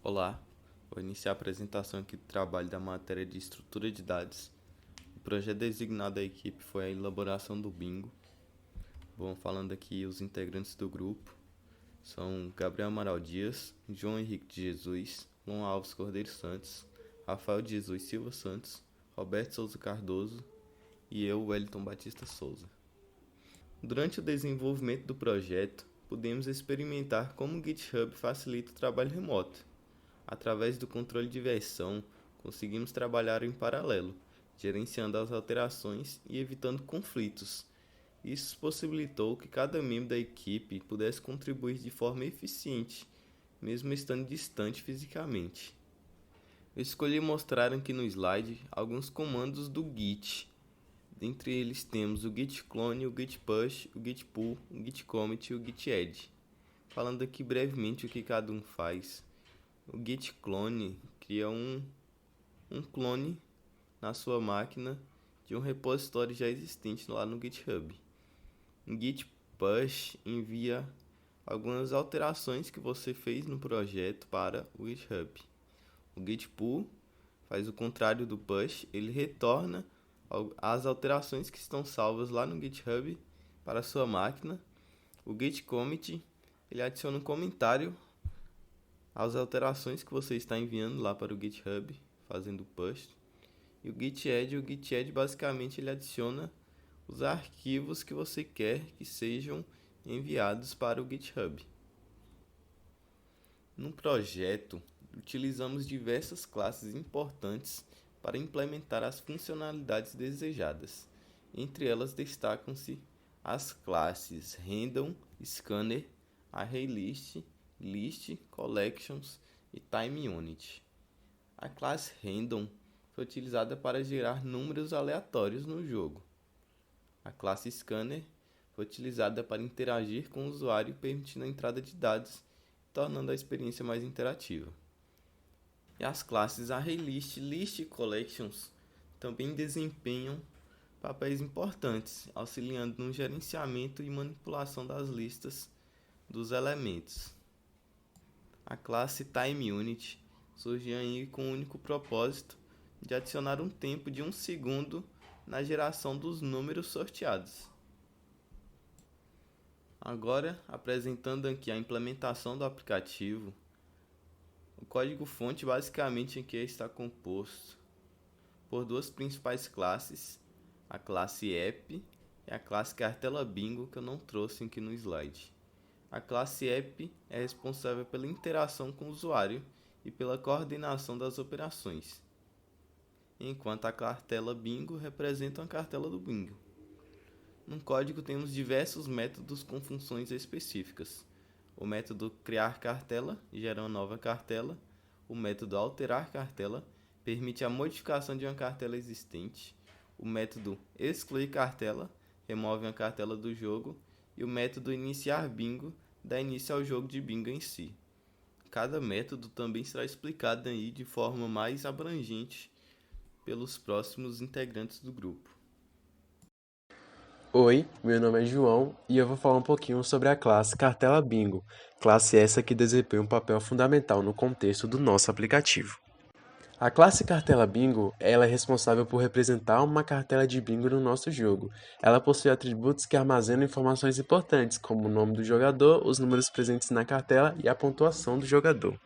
Olá, vou iniciar a apresentação aqui do trabalho da matéria de estrutura de dados. O projeto designado da equipe foi a elaboração do bingo. Bom, falando aqui os integrantes do grupo são Gabriel Amaral Dias, João Henrique de Jesus, João Alves Cordeiro Santos, Rafael de Jesus Silva Santos, Roberto Souza Cardoso e eu, Wellington Batista Souza. Durante o desenvolvimento do projeto, pudemos experimentar como o GitHub facilita o trabalho remoto. Através do controle de versão, conseguimos trabalhar em paralelo, gerenciando as alterações e evitando conflitos. Isso possibilitou que cada membro da equipe pudesse contribuir de forma eficiente, mesmo estando distante fisicamente. Eu escolhi mostrar aqui no slide alguns comandos do Git. Dentre eles temos o git clone, o git push, o git pull, o git commit e o git add. Falando aqui brevemente o que cada um faz. O git clone cria um clone na sua máquina de um repositório já existente lá no GitHub. O git push envia algumas alterações que você fez no projeto para o GitHub. O git pull faz o contrário do push, ele retorna as alterações que estão salvas lá no GitHub para a sua máquina. O git commit ele adiciona um comentário às alterações que você está enviando lá para o GitHub, fazendo push. E o Git add basicamente ele adiciona os arquivos que você quer que sejam enviados para o GitHub. No projeto, utilizamos diversas classes importantes para implementar as funcionalidades desejadas. Entre elas destacam-se as classes Random, Scanner, ArrayList, List, Collections e TimeUnit. A classe Random foi utilizada para gerar números aleatórios no jogo. A classe Scanner foi utilizada para interagir com o usuário, permitindo a entrada de dados, tornando a experiência mais interativa. E as classes ArrayList, List e Collections também desempenham papéis importantes, auxiliando no gerenciamento e manipulação das listas dos elementos. A classe TimeUnit surgiu aí com o único propósito de adicionar um tempo de 1 segundo na geração dos números sorteados. Agora, apresentando aqui a implementação do aplicativo, o código-fonte basicamente aqui está composto por duas principais classes, a classe App e a classe Cartela Bingo, que eu não trouxe aqui no slide. A classe App é responsável pela interação com o usuário e pela coordenação das operações, enquanto a cartela Bingo representa a cartela do Bingo. No código temos diversos métodos com funções específicas. O método criar cartela gera uma nova cartela. O método alterar cartela permite a modificação de uma cartela existente. O método excluir cartela remove uma cartela do jogo. E o método iniciar bingo dá início ao jogo de bingo em si. Cada método também será explicado aí de forma mais abrangente pelos próximos integrantes do grupo. Oi, meu nome é João e eu vou falar um pouquinho sobre a classe Cartela Bingo, classe essa que desempenha um papel fundamental no contexto do nosso aplicativo. A classe Cartela Bingo, ela é responsável por representar uma cartela de bingo no nosso jogo. Ela possui atributos que armazenam informações importantes, como o nome do jogador, os números presentes na cartela e a pontuação do jogador.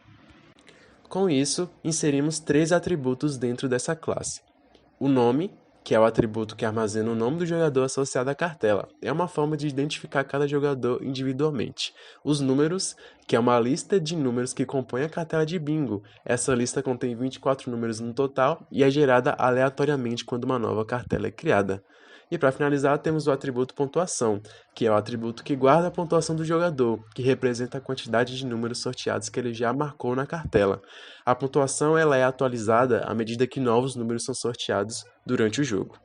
Com isso, inserimos 3 atributos dentro dessa classe. O nome, que é o atributo que armazena o nome do jogador associado à cartela. É uma forma de identificar cada jogador individualmente. Os números, que é uma lista de números que compõe a cartela de bingo. Essa lista contém 24 números no total e é gerada aleatoriamente quando uma nova cartela é criada. E para finalizar, temos o atributo pontuação, que é o atributo que guarda a pontuação do jogador, que representa a quantidade de números sorteados que ele já marcou na cartela. A pontuação ela é atualizada à medida que novos números são sorteados durante o jogo.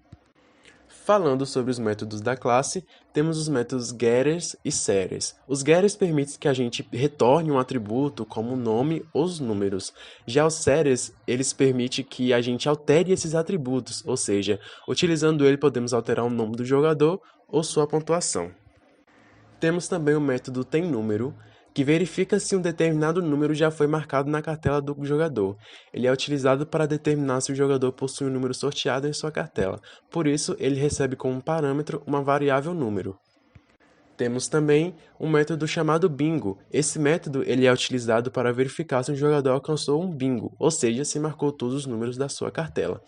Falando sobre os métodos da classe, temos os métodos getters e setters. Os getters permitem que a gente retorne um atributo como o nome ou os números. Já os setters, eles permitem que a gente altere esses atributos, ou seja, utilizando ele podemos alterar o nome do jogador ou sua pontuação. Temos também o método temNúmero, que verifica se um determinado número já foi marcado na cartela do jogador. Ele é utilizado para determinar se o jogador possui um número sorteado em sua cartela. Por isso, ele recebe como parâmetro uma variável número. Temos também um método chamado bingo. Esse método ele é utilizado para verificar se um jogador alcançou um bingo, ou seja, se marcou todos os números da sua cartela.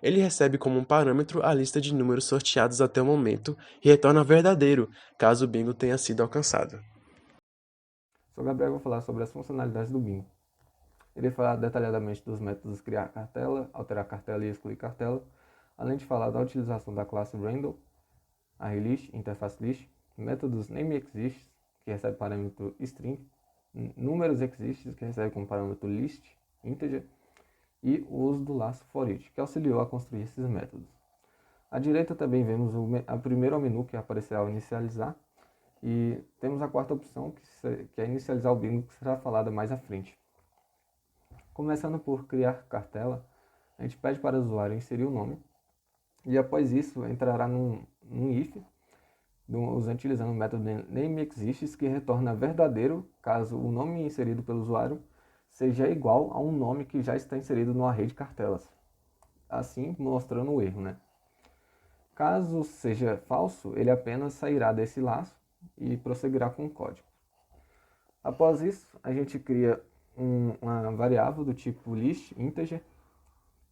Ele recebe como um parâmetro a lista de números sorteados até o momento e retorna verdadeiro, caso o bingo tenha sido alcançado. Sou Gabriel e vou falar sobre as funcionalidades do bingo. Irei falar detalhadamente dos métodos criar cartela, alterar cartela e excluir cartela, além de falar da utilização da classe Random, ArrayList, InterfaceList, métodos nameExists, que recebe parâmetro string, númeroSexisTs, que recebe como parâmetro list, integer, e o uso do laço foreach, que auxiliou a construir esses métodos. À direita também vemos o primeiro menu, que aparecerá ao inicializar, e temos a quarta opção, que é inicializar o bingo, que será falada mais à frente. Começando por criar cartela, a gente pede para o usuário inserir o nome, e após isso entrará num if, utilizando o método nameExists, que retorna verdadeiro caso o nome inserido pelo usuário seja igual a um nome que já está inserido no array de cartelas, assim mostrando o erro, né? Caso seja falso, ele apenas sairá desse laço e prosseguirá com o código. Após isso, a gente cria uma variável do tipo list, integer,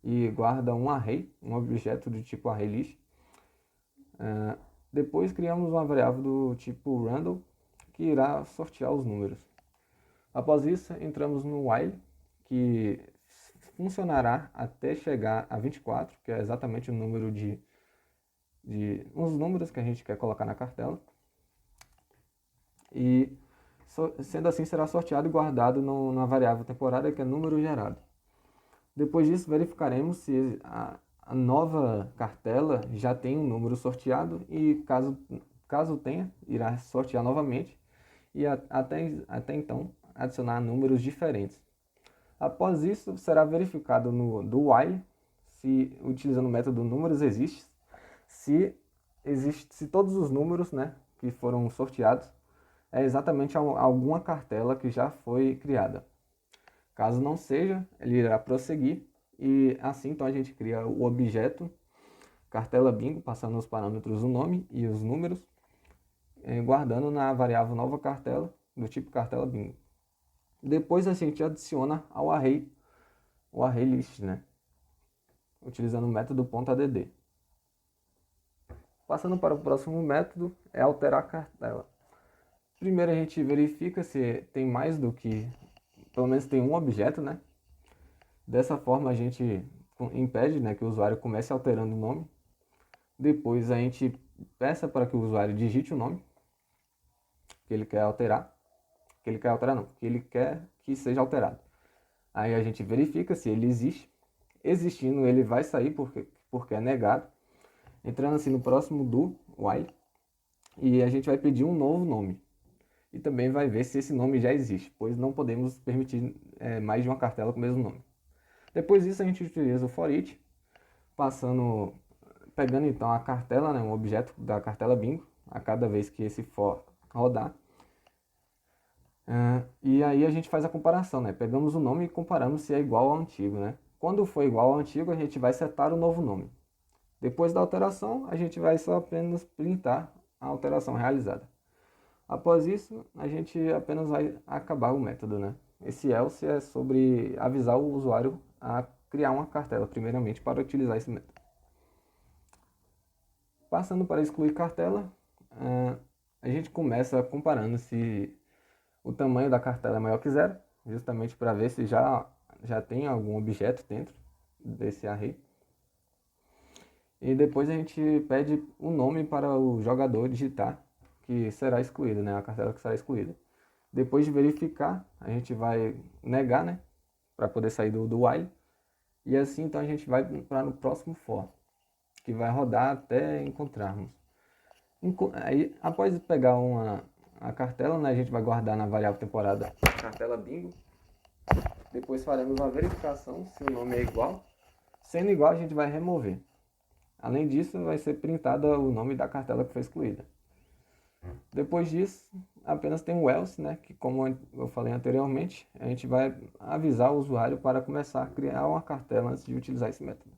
e guarda um array, um objeto do tipo ArrayList. Depois criamos uma variável do tipo random, que irá sortear os números. Após isso, entramos no while, que funcionará até chegar a 24, que é exatamente o número uns números que a gente quer colocar na cartela. E sendo assim, será sorteado e guardado na variável temporária, que é número gerado. Depois disso, verificaremos se a nova cartela já tem um número sorteado e caso tenha, irá sortear novamente e até então adicionar números diferentes. Após isso, será verificado do while, utilizando o método númeroSexisTs, se todos os números, né, que foram sorteados é exatamente alguma cartela que já foi criada. Caso não seja, ele irá prosseguir e assim então a gente cria o objeto cartela bingo, passando os parâmetros o nome e os números, guardando na variável nova cartela do tipo cartela bingo. Depois a gente adiciona ao array o ArrayList, né, utilizando o método .add. Passando para o próximo método, é alterar a cartela. Primeiro a gente verifica se tem mais do que, pelo menos tem um objeto, né? Dessa forma a gente impede, né, que o usuário comece alterando o nome. Depois a gente peça para que o usuário digite o nome que ele quer alterar. Que ele quer que seja alterado. Aí a gente verifica se ele existe. Existindo, ele vai sair porque é negado. Entrando assim no próximo do while. E a gente vai pedir um novo nome. E também vai ver se esse nome já existe, pois não podemos permitir mais de uma cartela com o mesmo nome. Depois disso a gente utiliza o foreach, pegando então a cartela, né, um objeto da cartela bingo, a cada vez que esse for rodar. E aí a gente faz a comparação, né? Pegamos o nome e comparamos se é igual ao antigo, né? Quando for igual ao antigo, a gente vai setar o novo nome. Depois da alteração, a gente vai só apenas printar a alteração realizada. Após isso, a gente apenas vai acabar o método, né? Esse else é sobre avisar o usuário a criar uma cartela, primeiramente, para utilizar esse método. Passando para excluir cartela, a gente começa comparando se o tamanho da cartela é maior que zero, justamente para ver se já tem algum objeto dentro desse array. E depois a gente pede o nome para o jogador digitar, que será excluída, né? A cartela que será excluída. Depois de verificar, a gente vai negar, né? Para poder sair do while. E assim, então, a gente vai para o próximo for, que vai rodar até encontrarmos. Aí, após pegar a cartela, né? A gente vai guardar na variável temporada cartela bingo. Depois faremos uma verificação se o nome é igual. Sendo igual, a gente vai remover. Além disso, vai ser printado o nome da cartela que foi excluída. Depois disso, apenas tem o else, né, que como eu falei anteriormente, a gente vai avisar o usuário para começar a criar uma cartela antes de utilizar esse método.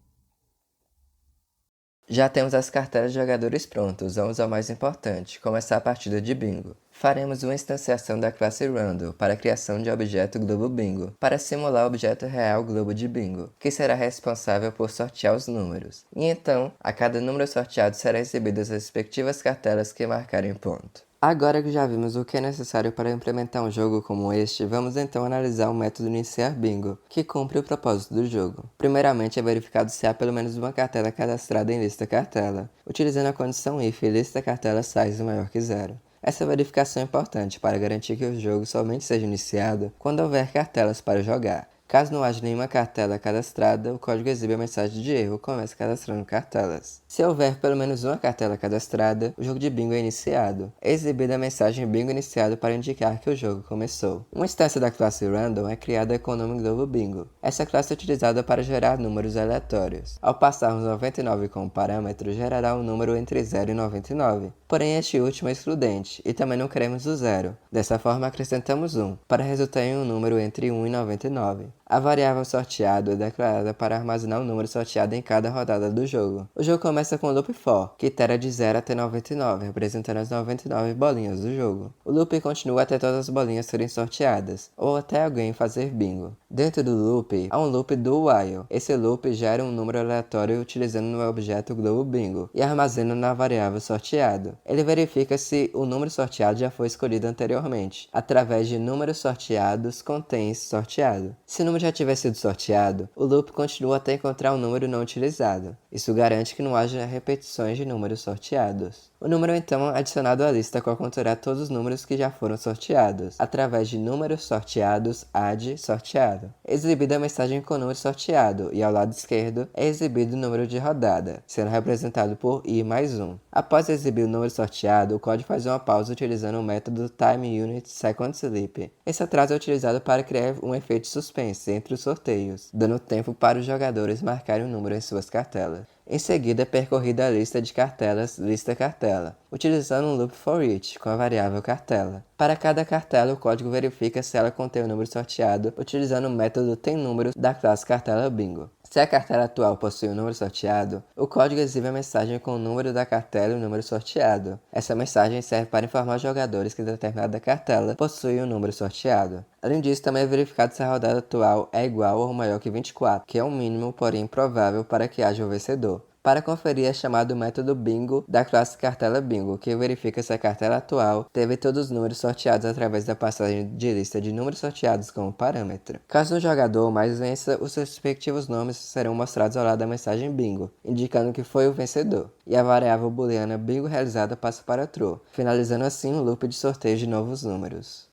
Já temos as cartelas de jogadores prontos, vamos ao mais importante, começar a partida de bingo. Faremos uma instanciação da classe Random para a criação de objeto Globo Bingo, para simular o objeto real Globo de Bingo, que será responsável por sortear os números. E então, a cada número sorteado será exibido as respectivas cartelas que marcarem ponto. Agora que já vimos o que é necessário para implementar um jogo como este, vamos então analisar o método iniciar bingo, que cumpre o propósito do jogo. Primeiramente é verificado se há pelo menos uma cartela cadastrada em lista cartela, utilizando a condição if lista cartela size maior que 0. Essa verificação é importante para garantir que o jogo somente seja iniciado quando houver cartelas para jogar. Caso não haja nenhuma cartela cadastrada, o código exibe a mensagem de erro "comece cadastrando cartelas". Se houver pelo menos uma cartela cadastrada, o jogo de bingo é iniciado. É exibida a mensagem bingo iniciado para indicar que o jogo começou. Uma instância da classe Random é criada com o nome Globo Bingo. Essa classe é utilizada para gerar números aleatórios. Ao passarmos 99 como parâmetro, gerará um número entre 0 e 99. Porém, este último é excludente, e também não queremos o 0. Dessa forma, acrescentamos 1, para resultar em um número entre 1 e 99. A variável sorteado é declarada para armazenar o número sorteado em cada rodada do jogo. O jogo começa com o loop for, que itera de 0 até 99, representando as 99 bolinhas do jogo. O loop continua até todas as bolinhas serem sorteadas, ou até alguém fazer bingo. Dentro do loop, há um loop do while. Esse loop gera um número aleatório utilizando o objeto Globo Bingo e armazena na variável sorteado. Ele verifica se o número sorteado já foi escolhido anteriormente, através de números sorteados contém sorteado. Se o número já tiver sido sorteado, o loop continua até encontrar um número não utilizado. Isso garante que não haja repetições de números sorteados. O número então é adicionado à lista qual conterá todos os números que já foram sorteados, através de números sorteados add sorteado. É exibida a mensagem com o número sorteado e ao lado esquerdo é exibido o número de rodada, sendo representado por i mais 1. Após exibir o número sorteado, o código faz uma pausa utilizando o método timeUnitSecondSleep. Esse atraso é utilizado para criar um efeito suspense entre os sorteios, dando tempo para os jogadores marcarem o número em suas cartelas. Em seguida é percorrida a lista de cartelas lista cartela, utilizando um loop for each com a variável cartela. Para cada cartela, o código verifica se ela contém o número sorteado, utilizando o método temNúmeros da classe cartela bingo. Se a cartela atual possui um número sorteado, o código exibe a mensagem com o número da cartela e o número sorteado. Essa mensagem serve para informar os jogadores que determinada cartela possui um número sorteado. Além disso, também é verificado se a rodada atual é igual ou maior que 24, que é um mínimo, porém improvável para que haja um vencedor. Para conferir é chamado o método bingo da classe cartela bingo, que verifica se a cartela atual teve todos os números sorteados através da passagem de lista de números sorteados como parâmetro. Caso um jogador mais vença, os seus respectivos nomes serão mostrados ao lado da mensagem bingo, indicando que foi o vencedor, e a variável booleana bingo realizada passa para true, finalizando assim o loop de sorteio de novos números.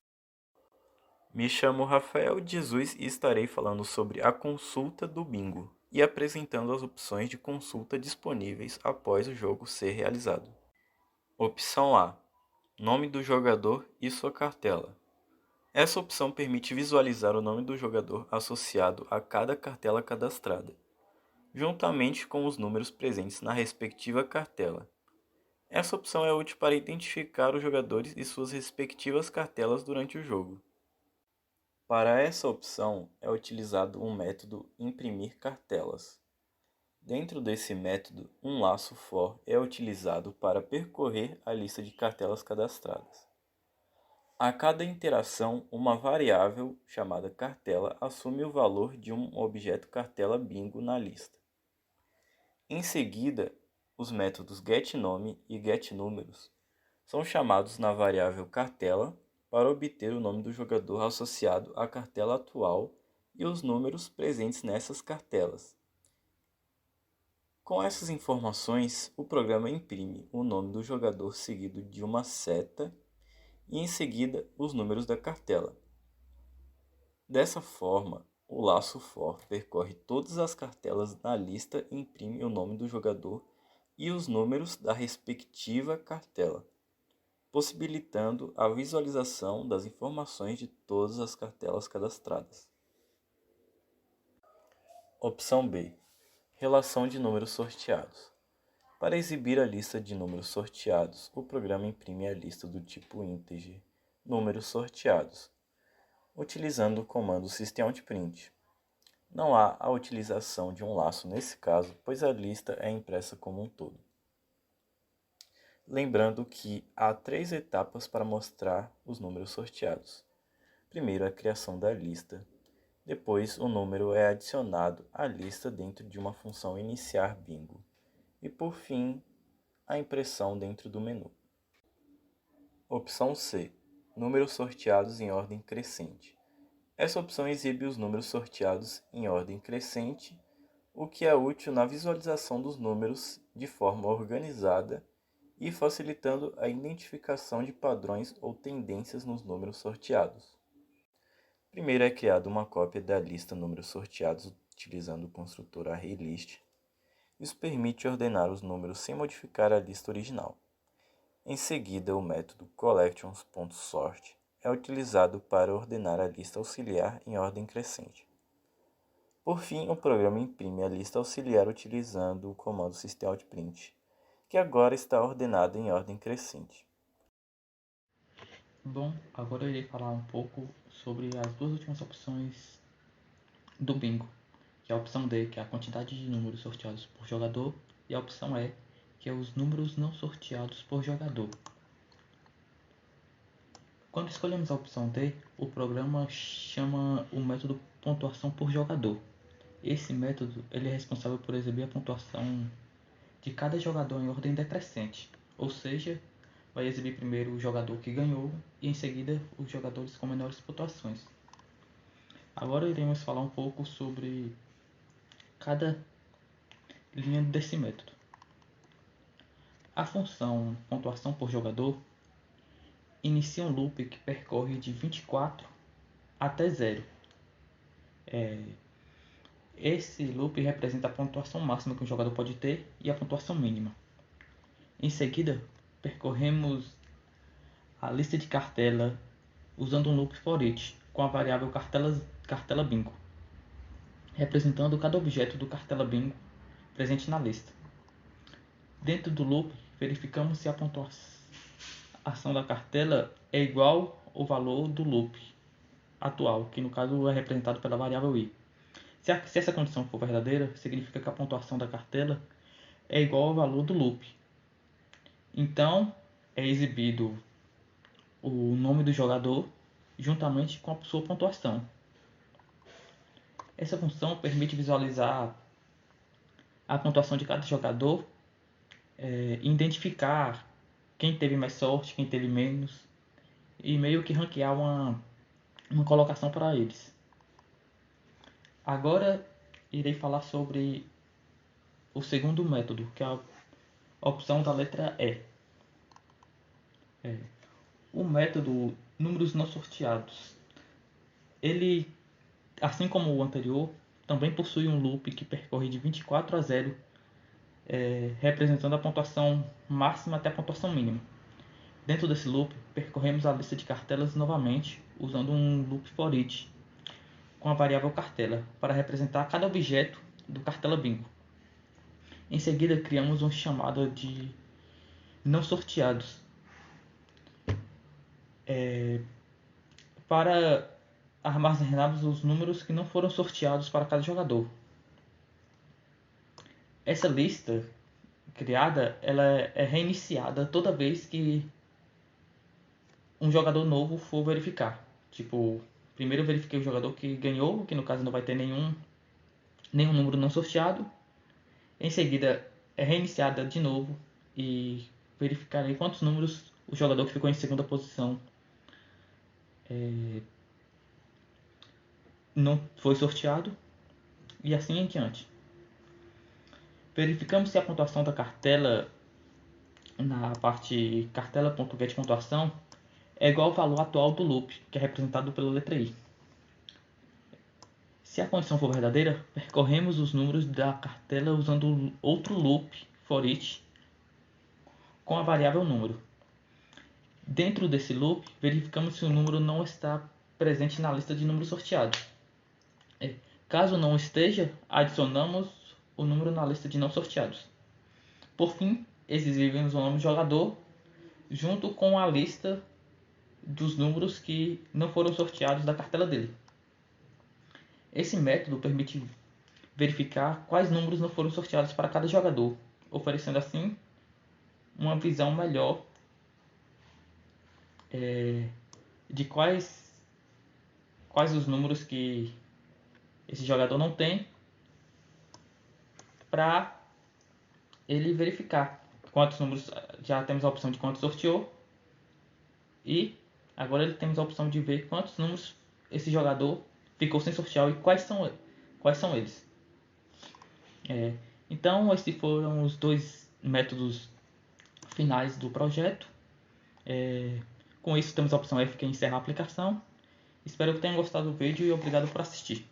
Me chamo Rafael Jesus e estarei falando sobre a consulta do bingo e apresentando as opções de consulta disponíveis após o jogo ser realizado. Opção A: nome do jogador e sua cartela. Essa opção permite visualizar o nome do jogador associado a cada cartela cadastrada, juntamente com os números presentes na respectiva cartela. Essa opção é útil para identificar os jogadores e suas respectivas cartelas durante o jogo. Para essa opção é utilizado o método imprimir cartelas. Dentro desse método, um laço for é utilizado para percorrer a lista de cartelas cadastradas. A cada interação, uma variável chamada cartela assume o valor de um objeto cartela bingo na lista. Em seguida, os métodos getNome e getNúmeros são chamados na variável cartela para obter o nome do jogador associado à cartela atual e os números presentes nessas cartelas. Com essas informações, o programa imprime o nome do jogador seguido de uma seta e em seguida os números da cartela. Dessa forma, o laço for percorre todas as cartelas na lista e imprime o nome do jogador e os números da respectiva cartela, possibilitando a visualização das informações de todas as cartelas cadastradas. Opção B: relação de números sorteados. Para exibir a lista de números sorteados, o programa imprime a lista do tipo integer números sorteados, utilizando o comando systemoutprint. Não há a utilização de um laço nesse caso, pois a lista é impressa como um todo. Lembrando que há 3 etapas para mostrar os números sorteados. Primeiro, a criação da lista. Depois, o número é adicionado à lista dentro de uma função iniciar bingo. E por fim, a impressão dentro do menu. Opção C. Números sorteados em ordem crescente. Essa opção exibe os números sorteados em ordem crescente, o que é útil na visualização dos números de forma organizada e facilitando a identificação de padrões ou tendências nos números sorteados. Primeiro é criada uma cópia da lista números sorteados utilizando o construtor ArrayList. Isso permite ordenar os números sem modificar a lista original. Em seguida, o método collections.sort é utilizado para ordenar a lista auxiliar em ordem crescente. Por fim, o programa imprime a lista auxiliar utilizando o comando systemoutprint, que agora está ordenada em ordem crescente. Bom, agora eu irei falar um pouco sobre as duas últimas opções do bingo, que é a opção D, que é a quantidade de números sorteados por jogador, e a opção E, que é os números não sorteados por jogador. Quando escolhemos a opção D, o programa chama o método pontuação por jogador. Esse método ele é responsável por exibir a pontuação de cada jogador em ordem decrescente, ou seja, vai exibir primeiro o jogador que ganhou e em seguida os jogadores com menores pontuações. Agora iremos falar um pouco sobre cada linha desse método. A função pontuação por jogador inicia um loop que percorre de 24 até 0. Esse loop representa a pontuação máxima que um jogador pode ter e a pontuação mínima. Em seguida, percorremos a lista de cartela usando um loop for each com a variável cartela bingo, representando cada objeto do cartela bingo presente na lista. Dentro do loop, verificamos se a pontuação da cartela é igual ao valor do loop atual, que no caso é representado pela variável i. Se essa condição for verdadeira, significa que a pontuação da cartela é igual ao valor do loop. Então, é exibido o nome do jogador juntamente com a sua pontuação. Essa função permite visualizar a pontuação de cada jogador e identificar quem teve mais sorte, quem teve menos, e meio que ranquear uma colocação para eles. Agora irei falar sobre o segundo método, que é a opção da letra E. O método números não sorteados. Ele, assim como o anterior, também possui um loop que percorre de 24 a 0, representando a pontuação máxima até a pontuação mínima. Dentro desse loop, percorremos a lista de cartelas novamente, usando um loop for each, com a variável cartela, para representar cada objeto do cartela bingo. Em seguida, criamos um chamado de não sorteados, para armazenarmos os números que não foram sorteados para cada jogador. Essa lista criada ela é reiniciada toda vez que um jogador novo for verificar. Tipo, primeiro eu verifiquei o jogador que ganhou, que no caso não vai ter nenhum número não sorteado. Em seguida é reiniciada de novo e verificarei quantos números o jogador que ficou em segunda posição não foi sorteado, e assim em diante. Verificamos se a pontuação da cartela na parte cartela.getPontuação é igual ao valor atual do loop, que é representado pela letra i. Se a condição for verdadeira, percorremos os números da cartela usando outro loop for each com a variável número. Dentro desse loop, verificamos se o número não está presente na lista de números sorteados. Caso não esteja, adicionamos o número na lista de não sorteados. Por fim, exibimos o nome do jogador junto com a lista dos números que não foram sorteados da cartela dele. Esse método permite verificar quais números não foram sorteados para cada jogador, oferecendo assim uma visão melhor de quais os números que esse jogador não tem, para ele verificar quantos números. Já temos a opção de quanto sorteou, e agora ele temos a opção de ver quantos números esse jogador ficou sem sortear e quais são eles. Então esses foram os dois métodos finais do projeto. Com isso temos a opção F, que é encerrar a aplicação. Espero que tenham gostado do vídeo e obrigado por assistir.